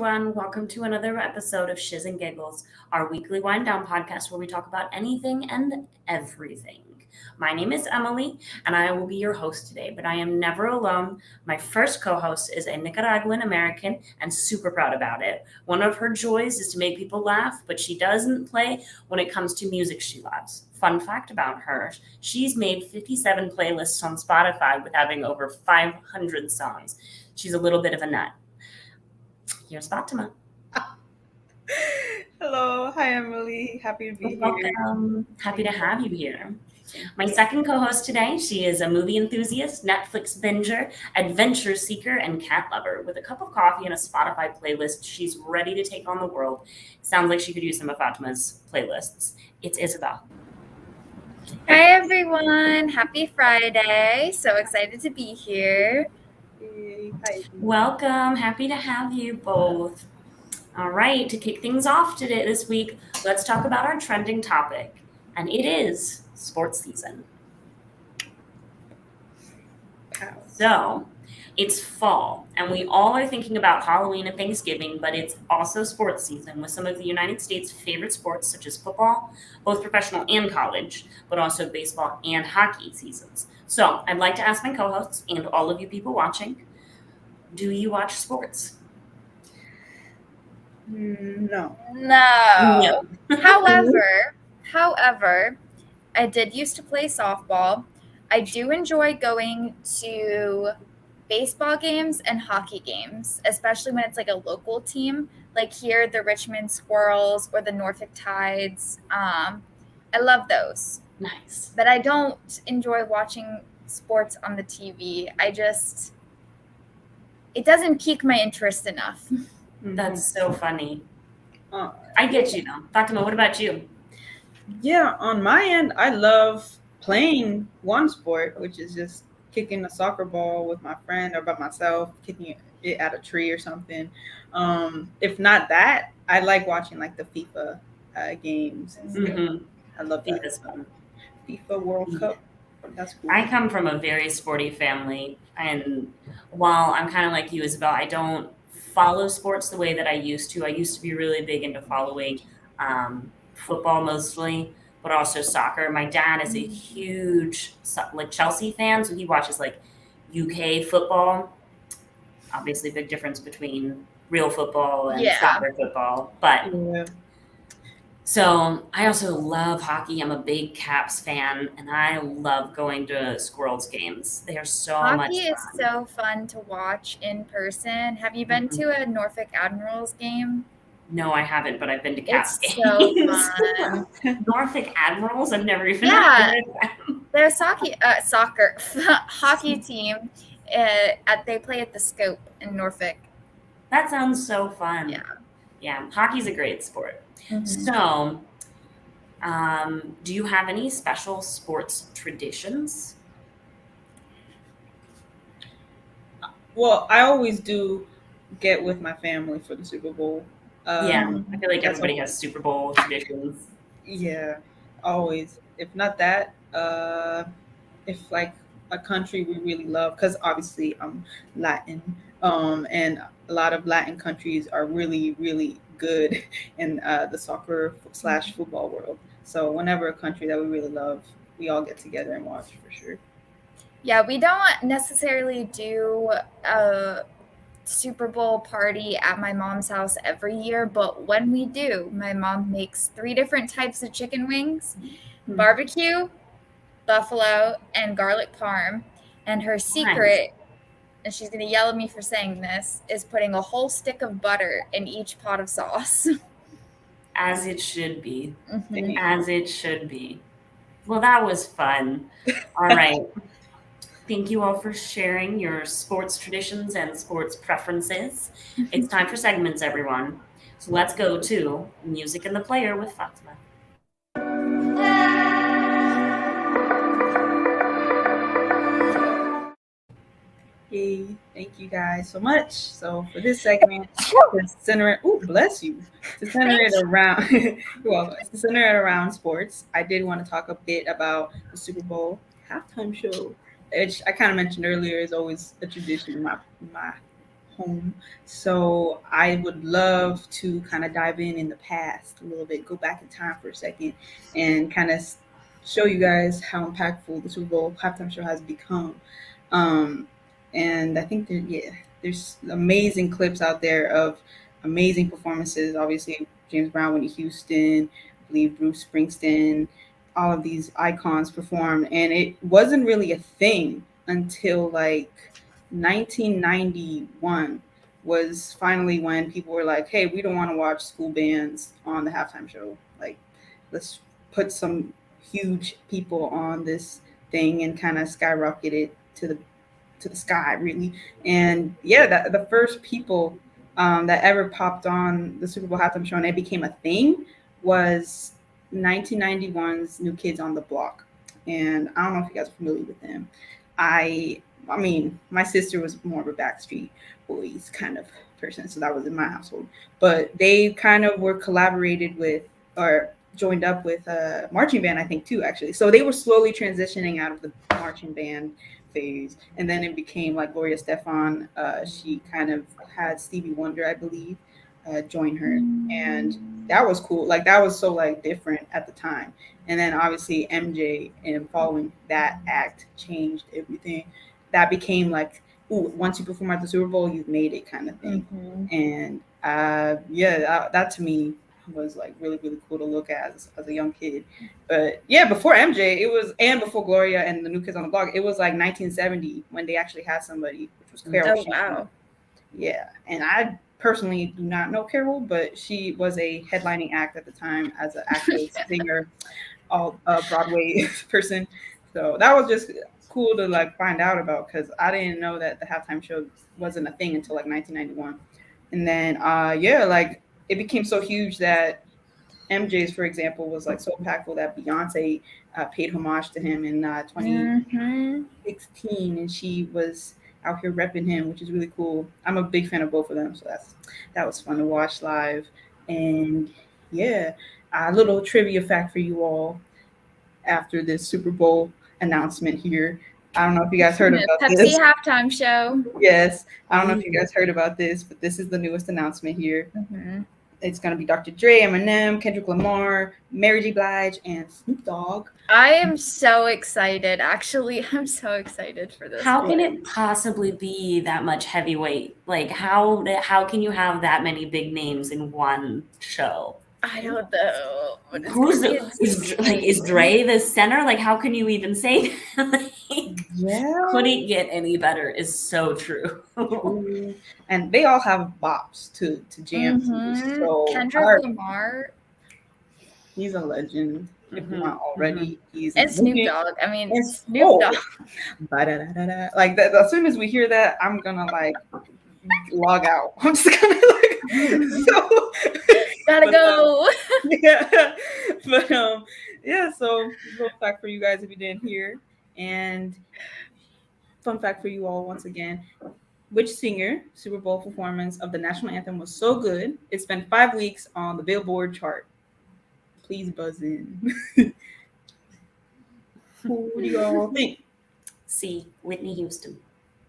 everyone. Welcome to another episode of Shiz and Giggles, our weekly wind down podcast where we talk about anything and everything. My name is Emily, and I will be your host today, but I am never alone. My first co host is a Nicaraguan American and super proud about it. One of her joys is to make people laugh, but she doesn't play when it comes to music she loves. Fun fact about her, she's made 57 playlists on Spotify with having over 500 songs. She's a little bit of a nut. Here's Fatima. Hello. Hi, Emily. Happy to be here. Welcome. Happy to have you here. My second co-host today, she is a movie enthusiast, Netflix binger, adventure seeker, and cat lover. With a cup of coffee and a Spotify playlist, she's ready to take on the world. Sounds like she could use some of Fatima's playlists. It's Isabel. Hi, everyone. Happy Friday. So excited to be here. Hi. Welcome. Happy to have you both. All right, to kick things off this week, let's talk about our trending topic, and it is sports season. So, it's fall, and we all are thinking about Halloween and Thanksgiving, but it's also sports season with some of the United States' favorite sports, such as football, both professional and college, but also baseball and hockey seasons. So, I'd like to ask my co-hosts and all of you people watching, do you watch sports? No. However, I did used to play softball. I do enjoy going to baseball games and hockey games, especially when it's like a local team, like here, the Richmond Squirrels or the Norfolk Tides. I love those. Nice. But I don't enjoy watching sports on the TV. It doesn't pique my interest enough. That's so funny. I get you though. Fatima, what about you? Yeah, on my end, I love playing one sport, which is just kicking a soccer ball with my friend or by myself, kicking it at a tree or something. If not that, I like watching like the FIFA games. Mm-hmm. I love that. FIFA's fun. FIFA World Cup. That's cool. I come from a very sporty family, and while I'm kind of like you, Isabel, I don't follow sports the way that I used to. I used to be really big into following football mostly, but also soccer. My dad is a huge like Chelsea fan, so he watches like UK football. Obviously, big difference between real football and soccer football, but. Yeah. So I also love hockey. I'm a big Caps fan, and I love going to Squirrels games. They are so much fun. Hockey is so fun to watch in person. Have you been to a Norfolk Admirals game? No, I haven't, but I've been to Caps games. It's so fun. Norfolk Admirals? I've never even heard of them. They're a hockey team. They play at the Scope in Norfolk. That sounds so fun. Yeah, hockey's a great sport. Mm-hmm. So, do you have any special sports traditions? Well, I always do get with my family for the Super Bowl. I feel like everybody has Super Bowl traditions. Yeah, always. If not that, if like a country we really love, because obviously I'm Latin, and a lot of Latin countries are really, really good in the soccer/football world. So whenever a country that we really love, we all get together and watch for sure. Yeah, we don't necessarily do a Super Bowl party at my mom's house every year, but when we do, my mom makes 3 different types of chicken wings, barbecue, buffalo, and garlic parm. And her secret, and she's going to yell at me for saying this, is putting a whole stick of butter in each pot of sauce. As it should be. Mm-hmm. As it should be. Well, that was fun. All right. Thank you all for sharing your sports traditions and sports preferences. It's time for segments, everyone. So let's go to Music and the Player with Fatima. Hey, thank you guys so much. So for this segment, to center it around sports, I did want to talk a bit about the Super Bowl halftime show, which I kind of mentioned earlier is always a tradition in my home. So I would love to kind of dive in the past a little bit, go back in time for a second, and kind of show you guys how impactful the Super Bowl halftime show has become. Um, and I think that, yeah, there's amazing clips out there of amazing performances. Obviously, James Brown, Whitney Houston, I believe Bruce Springsteen, all of these icons performed, and it wasn't really a thing until like 1991 was finally when people were like, "Hey, we don't want to watch school bands on the halftime show. Like, let's put some huge people on this thing and kind of skyrocket it to the sky, really." And yeah, that the first people that ever popped on the Super Bowl halftime show and it became a thing was 1991's New Kids on the Block. And I don't know if you guys are familiar with them. I mean, my sister was more of a Backstreet Boys kind of person, so that was in my household. But they kind of were collaborated with or joined up with a marching band, I think, too, actually. So they were slowly transitioning out of the marching band phase, and then it became like Gloria Stefan. She kind of had Stevie Wonder, I believe, join her, and that was cool. Like that was so like different at the time. And then obviously MJ and following that act changed everything. That became like, ooh, once you perform at the Super Bowl, you've made it kind of thing. And yeah, that to me was like really really cool to look at as a young kid. But yeah, before MJ, it was, and before Gloria and the New Kids on the Block, it was like 1970 when they actually had somebody, which was Carol. Oh wow. Yeah, and I personally do not know Carol, but she was a headlining act at the time as an actress, singer, all Broadway person. So that was just cool to like find out about, because I didn't know that the halftime show wasn't a thing until like 1991. And then yeah, like it became so huge that MJ's, for example, was like so impactful that Beyonce paid homage to him in 2016, and she was out here repping him, which is really cool. I'm a big fan of both of them, so that was fun to watch live. And yeah, a little trivia fact for you all after this Super Bowl announcement here. I don't know if you guys heard about Pepsi this. halftime show. Yes, I don't know if you guys heard about this, but this is the newest announcement here. It's going to be Dr. Dre, Eminem, Kendrick Lamar, Mary J. Blige, and Snoop Dogg. I am so excited. Actually, I'm so excited for this. How can it possibly be that much heavyweight? Like, how can you have that many big names in one show? I don't know. Is Dre the center? Like, how can you even say that? Like, Yeah. couldn't get any better is so true. And they all have bops to jam to. So Kendrick Lamar, he's a legend. If you want already, he's and Snoop Dogg. I mean, Snoop Dogg. Like that, as soon as we hear that, I'm gonna like log out. I'm just gonna like so gotta go. Yeah, but yeah. So little fact for you guys if you didn't hear, and fun fact for you all once again. Which singer Super Bowl performance of the national anthem was so good it spent 5 weeks on the Billboard chart? Please buzz in. Who do you all think? C. Whitney Houston.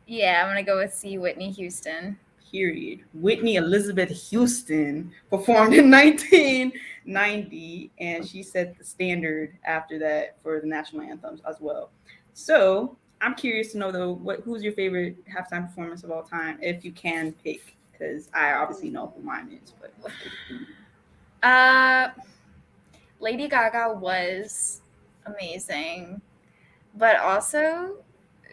Yeah, I'm gonna go with C. Whitney Houston. Period. Whitney Elizabeth Houston performed in 1990, and she set the standard after that for the national anthems as well. So I'm curious to know though, who's your favorite halftime performance of all time, if you can pick? Because I obviously know who mine is, but Lady Gaga was amazing, but also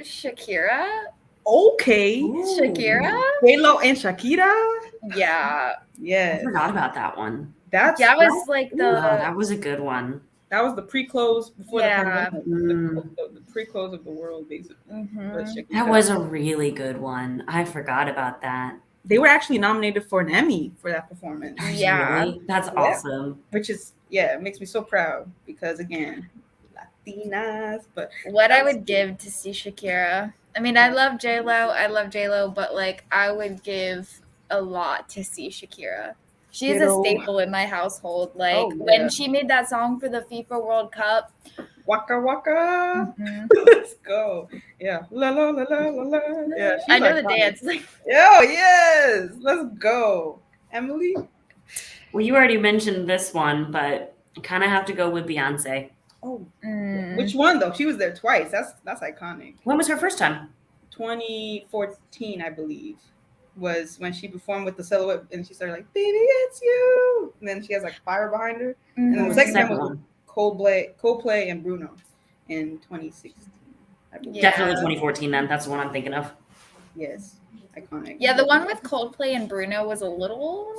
Shakira. Okay. Shakira? J-Lo and Shakira? Yeah. Yes. I forgot about that one. That was like that was a good one. That was the pre-close before the pandemic. Mm. The pre-close of the world, basically. That was a really good one. I forgot about that. They were actually nominated for an Emmy for that performance. Yeah. Really? That's awesome. Which is, yeah, it makes me so proud because, again, Latinas. But what I would give to see Shakira. I mean, I love J-Lo, but like I would give a lot to see Shakira. She's a staple in my household. Like when she made that song for the FIFA World Cup, Waka waka. Mhm. Let's go. Yeah. La la la la la la. Yeah, she's I know the iconic. dance. Like, Oh yes. Let's go. Emily? Well, you already mentioned this one, but I kind of have to go with Beyonce. Oh, mm, which one though? She was there twice. That's iconic. When was her first time? 2014, I believe, was when she performed with the Silhouette, and she started like, "Baby, it's you," and then she has like fire behind her. And then What the was the second time second was one? Coldplay, and Bruno in 2016. I believe. Yeah. Definitely 2014 then. That's the one I'm thinking of. Yes, iconic. yeah, the one with Coldplay and Bruno was a little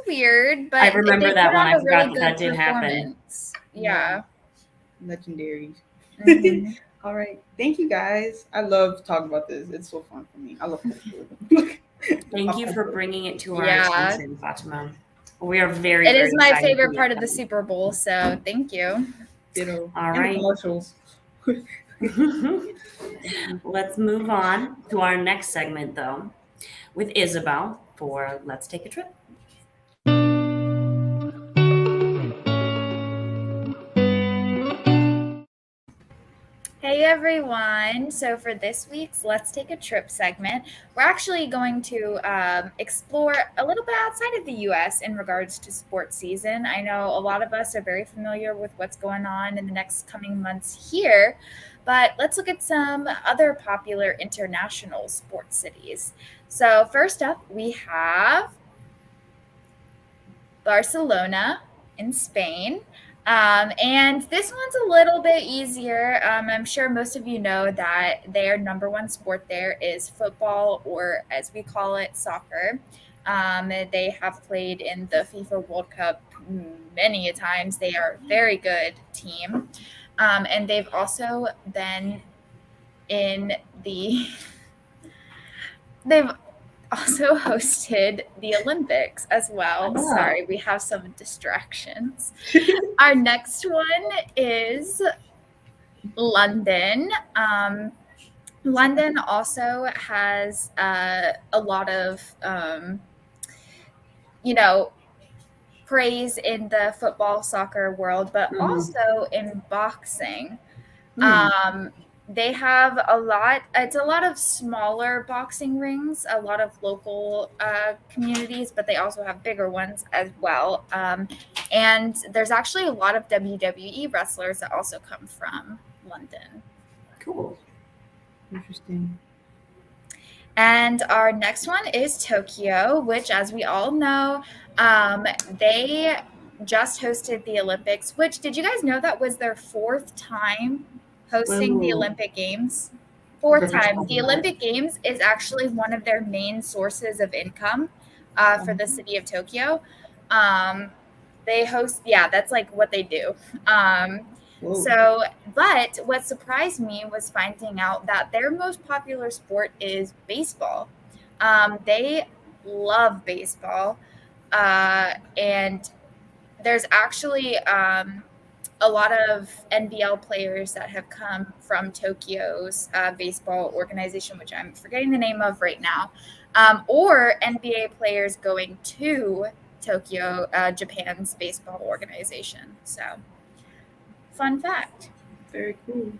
weird, but I remember they that put one. on I a forgot really that good did happen. performance. Yeah. Legendary. Mhm. All right, thank you guys. I love talking about this. It's so fun for me. I love culture. Thank you for bringing it to our Yeah. attention, Fatima. We are very, It very is my excited favorite to part meet of the them. Super Bowl, so thank you. Ditto. All And the right. commercials. Let's move on to our next segment, though, with Isabel for Let's Take a Trip. Hey everyone! So for this week's Let's Take a Trip segment, we're actually going to explore a little bit outside of the U.S. in regards to sports season. I know a lot of us are very familiar with what's going on in the next coming months here, but let's look at some other popular international sports cities. So first up, we have Barcelona in Spain. And this one's a little bit easier. I'm sure most of you know that their number one sport there is football, or as we call it, soccer. They have played in the FIFA World Cup many a times. They are a very good team. And they've also been in the they've also hosted the Olympics as well. Oh. Sorry, we have some distractions. Our next one is London. London also has a lot of, praise in the football, soccer world, but also in boxing. They have it's a lot of smaller boxing rings, a lot of local communities, but they also have bigger ones as well. And there's actually a lot of WWE wrestlers that also come from London. Cool. Interesting. And our next one is Tokyo, which, as we all know, they just hosted the Olympics, which, did you guys know that was their fourth time hosting the Olympic Games? Fourth time. The Olympic Games is actually one of their main sources of income for the city of Tokyo. They host, that's like what they do. But what surprised me was finding out that their most popular sport is baseball. They love baseball. And there's actually a lot of NBL players that have come from Tokyo's baseball organization, which I'm forgetting the name of right now, or NBA players going to Tokyo, Japan's baseball organization. So, fun fact. Very cool.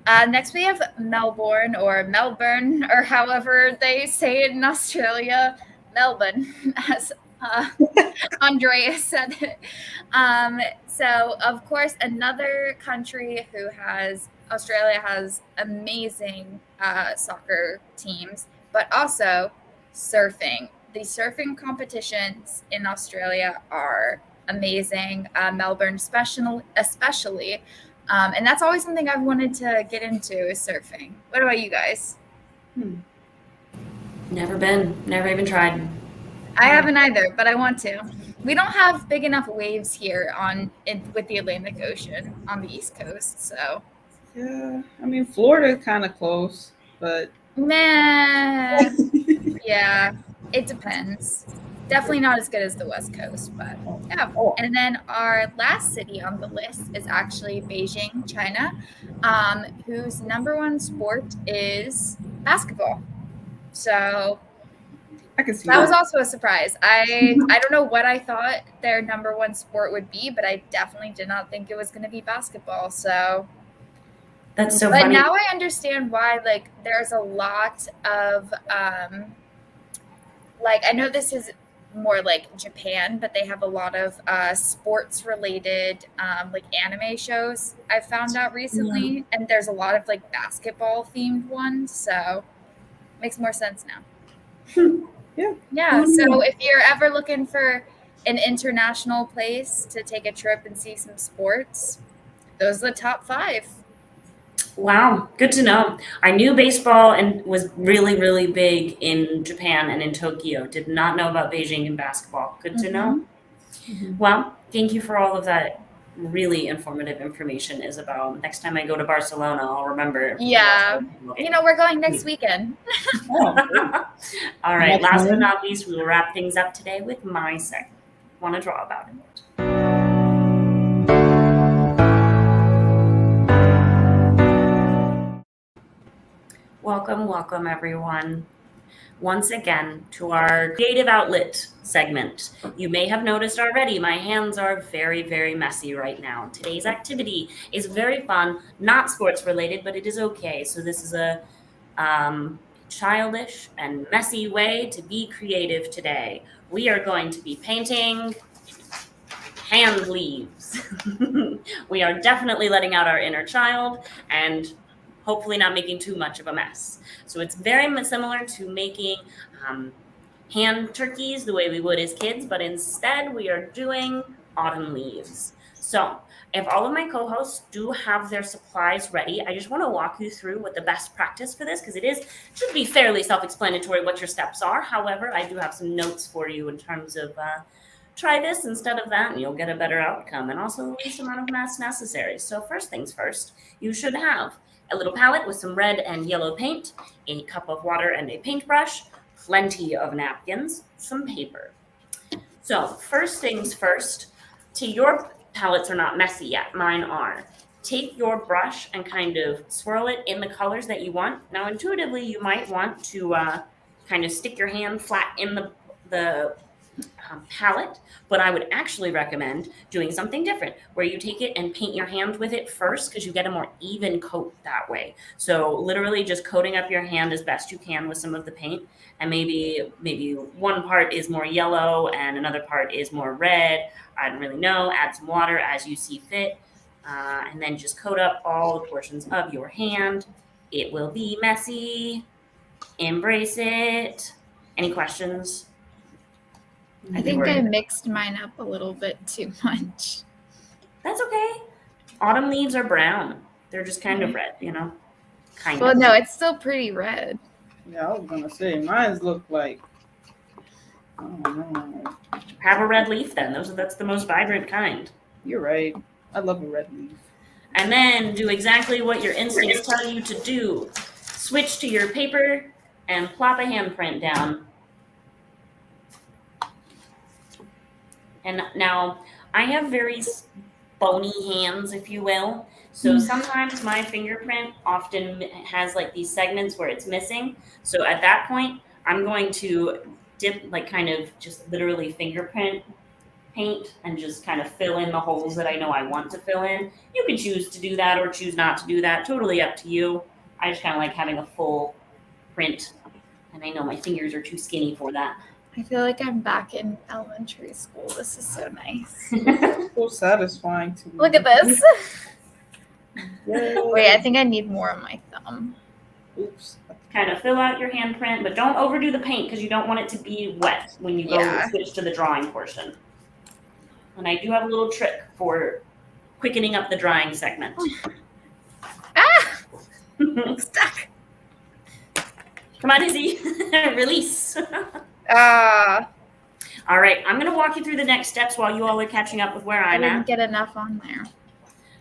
Next, we have Melbourne, or however they say it in Australia, Melbourne, as Andrea said it. So, of course, another country Australia has amazing soccer teams, but also surfing. The surfing competitions in Australia are amazing. Melbourne especially. And that's always something I've wanted to get into, is surfing. What about you guys? Never been. Never even tried. I haven't either, but I want to. We don't have big enough waves here with the Atlantic Ocean on the East Coast, so. Yeah, I mean, Florida is kind of close, but. Meh. Yeah, it depends. Definitely not as good as the West Coast, but yeah. And then our last city on the list is actually Beijing, China, whose number one sport is basketball. So I can see That was that. also a surprise. I don't know what I thought their number one sport would be, but I definitely did not think it was going to be basketball. So, That's so but funny. now I understand why. Like, there's a lot of like, I know this is more like Japan, but they have a lot of sports related like anime shows I found out recently, and there's a lot of like basketball themed ones. So, makes more sense now. Yeah. So if you're ever looking for an international place to take a trip and see some sports, those are the top 5. Wow, good to know. I knew baseball and was really, really big in Japan and in Tokyo. Did not know about Beijing and basketball. Good to know. Mhm. Well, thank you for all of that really informative information, Isabel. Next time I go to Barcelona, I'll remember. Yeah. You know, we're going next weekend. Oh, great. All right, Next last but time. not least, we will wrap things up today with my segment. Want to draw about it? Welcome, welcome, everyone. Once again to our creative outlet segment. You may have noticed already, my hands are very, very messy right now. Today's activity is very fun, not sports related, but it is okay. So this is a childish and messy way to be creative today. We are going to be painting hand leaves. We are definitely letting out our inner child and hopefully not making too much of a mess. So it's very similar to making hand turkeys the way we would as kids, but instead we are doing autumn leaves. So if all of my co-hosts do have their supplies ready, I just want to walk you through what the best practice for this, because should be fairly self-explanatory what your steps are. However, I do have some notes for you in terms of try this instead of that and you'll get a better outcome and also the least amount of mess necessary. So first things first, you should have a little palette with some red and yellow paint, a cup of water and a paintbrush, plenty of napkins, some paper. So first things first, your palettes are not messy yet, mine are. Take your brush and kind of swirl it in the colors that you want. Now intuitively you might want to kind of stick your hand flat in the palette, but I would actually recommend doing something different where you take it and paint your hand with it first because you get a more even coat that way. So literally just coating up your hand as best you can with some of the paint, and maybe one part is more yellow and another part is more red. I don't really know. Add some water as you see fit, and then just coat up all the portions of your hand. It will be messy. Embrace it. Any questions? I think I mixed mine up a little bit too much. That's okay. Autumn leaves are brown. They're just kind of red, kind Well, of. no, it's still pretty red. Yeah, I was gonna say mine look like. I don't know. Have a red leaf then. That's the most vibrant kind. You're right. I love a red leaf. And then do exactly what your instincts tell you to do. Switch to your paper and plop a handprint down. And now I have very bony hands, if you will. So sometimes my fingerprint often has like these segments where it's missing. So at that point, I'm going to dip, like kind of just literally fingerprint paint and just kind of fill in the holes that I know I want to fill in. You can choose to do that or choose not to do that. Totally up to you. I just kind of like having a full print. And I know my fingers are too skinny for that. I feel like I'm back in elementary school. This is so nice. So satisfying to me. Look at this. Yay. Wait, I think I need more on my thumb. Oops. Kind of fill out your handprint, but don't overdo the paint because you don't want it to be wet when you go to switch to the drawing portion. And I do have a little trick for quickening up the drying segment. Ah! Stuck. Come on, Izzy. Release. All right, I'm going to walk you through the next steps while you all are catching up with where I'm I at. didn't get enough on there.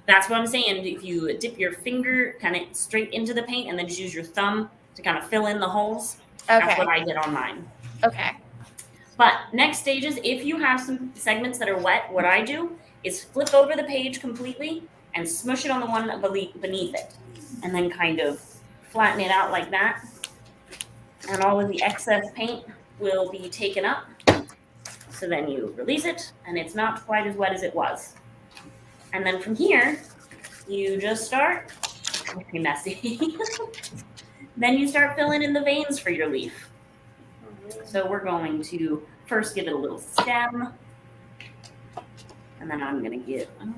That's what I'm saying. If you dip your finger kind of straight into the paint and then just use your thumb to kind of fill in the holes, that's what I did on mine. Okay. But next stage is if you have some segments that are wet, what I do is flip over the page completely and smush it on the one beneath it. And then kind of flatten it out like that. And all of the excess paint will be taken up. So then you release it, and it's not quite as wet as it was. And then from here, you just start, very messy. Then you start filling in the veins for your leaf. So we're going to first give it a little stem. And then I'm gonna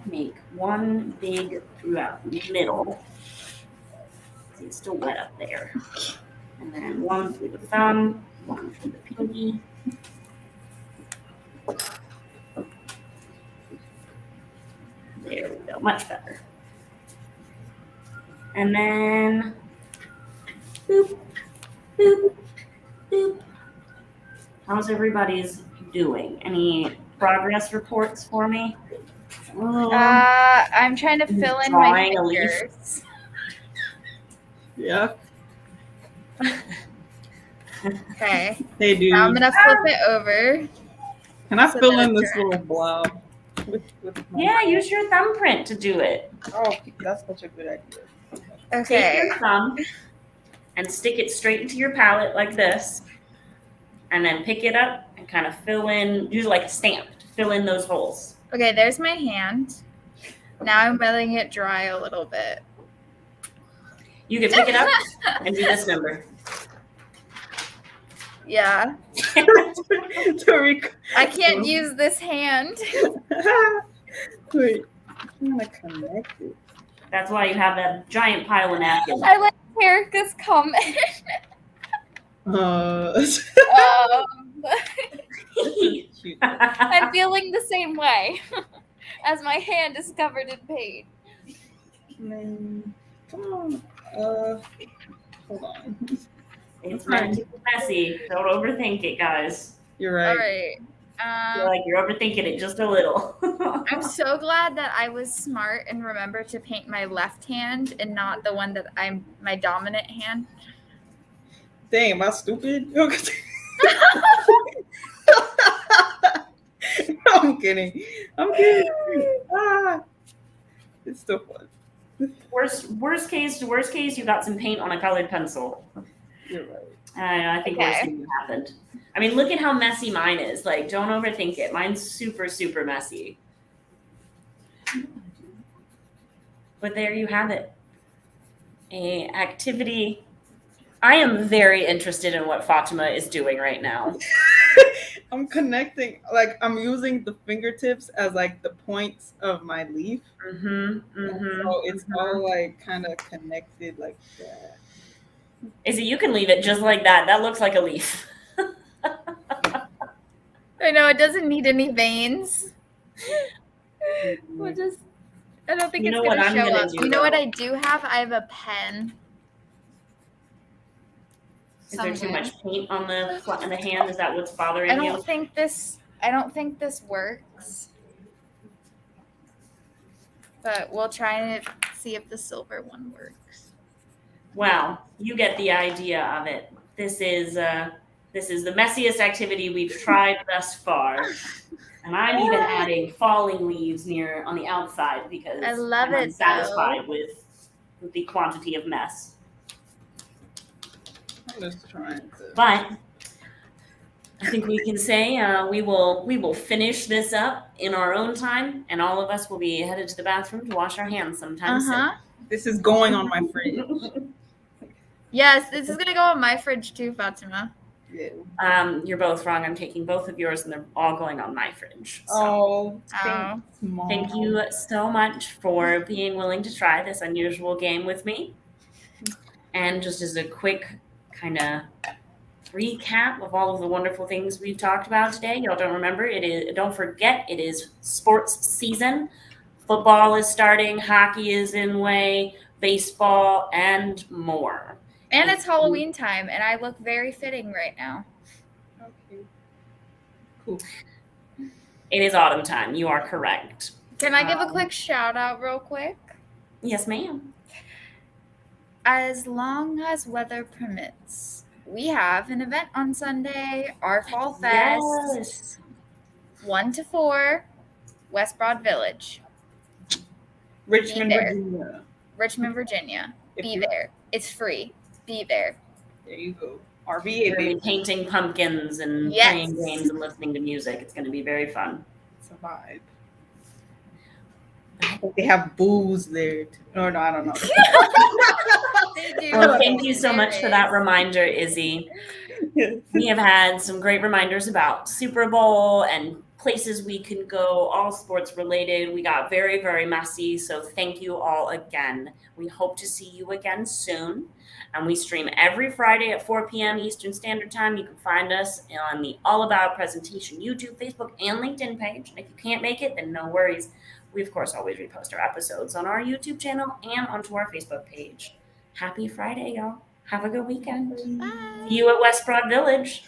make one big throughout the middle. See, it's still wet up there. And then one through the thumb, one through the pinky. There we go, much better. And then, boop, boop, boop. How's everybody's doing? Any progress reports for me? I'm trying to fill in my fingers. Yeah. Okay. Hey, dude. Now I'm gonna flip it over. Can I fill in this little blob? Yeah, use your thumbprint to do it. Oh, that's such a good idea. Okay. Take your thumb and stick it straight into your palette like this. And then pick it up and kind of fill in, use like a stamp to fill in those holes. Okay, there's my hand. Now I'm letting it dry a little bit. You can pick it up and do this number. Yeah. I can't use this hand. Wait, I'm gonna connect it. That's why you have that giant pile of napkins. I let Erica's comment. I'm feeling the same way as my hand is covered in paint. Come on. Hold on. It's meant to be messy. Don't overthink it, guys. You're right. All right. I feel like you're overthinking it just a little. I'm so glad that I was smart and remembered to paint my left hand and not the one that I'm my dominant hand. Dang, am I stupid? I'm kidding. It's still fun. Worst case, you got some paint on a colored pencil. You're right. I think worst thing happened. I mean, look at how messy mine is. Like, don't overthink it. Mine's super, super messy. But there you have it. A activity. I am very interested in what Fatima is doing right now. I'm connecting, like I'm using the fingertips as like the points of my leaf. So it's all like kind of connected like that. Izzy, you can leave it just like that. That looks like a leaf. I know it doesn't need any veins. I don't think it's gonna show up. You know what I do have? I have a pen. Is there too much paint on the hand? Is that what's bothering you? I don't think this works. But we'll try and see if the silver one works. Wow, you get the idea of it. This is the messiest activity we've tried thus far. And I'm even adding falling leaves on the outside because I'm unsatisfied with the quantity of mess. But I think we can say we will finish this up in our own time, and all of us will be headed to the bathroom to wash our hands sometime soon. This is going on my fridge. Yes, this is gonna go on my fridge too, Fatima. Yeah. You're both wrong. I'm taking both of yours, and they're all going on my fridge. So. Thank you so much for being willing to try this unusual game with me. And just as a quick kind of recap of all of the wonderful things we've talked about today. Y'all don't forget it is sports season. Football is starting, hockey is in way, baseball, and more. And it's Halloween time, and I look very fitting right now. Okay. Cool. It is autumn time. You are correct. Can I give a quick shout out real quick? Yes, ma'am. As long as weather permits, we have an event on Sunday, our Fall Fest, Yes. 1 to 4, West Broad Village. Richmond, Virginia. Richmond, Virginia. Be there. It's free. Be there. There you go. RVA, We're going to baby. be painting pumpkins and Yes. playing games and listening to music. It's going to be very fun. It's a vibe. I think they have booze there. Or no, I don't know. They do. Well, thank you so There much for that is. reminder, Izzy. We have had some great reminders about Super Bowl and places we can go, all sports related. We got very, very messy. So thank you all again. We hope to see you again soon. And we stream every Friday at 4 p.m. Eastern Standard Time. You can find us on the All About Presentation YouTube, Facebook, and LinkedIn page. And if you can't make it, then no worries. We, of course, always repost our episodes on our YouTube channel and onto our Facebook page. Happy Friday, y'all. Have a good weekend. Bye. See you at West Broad Village.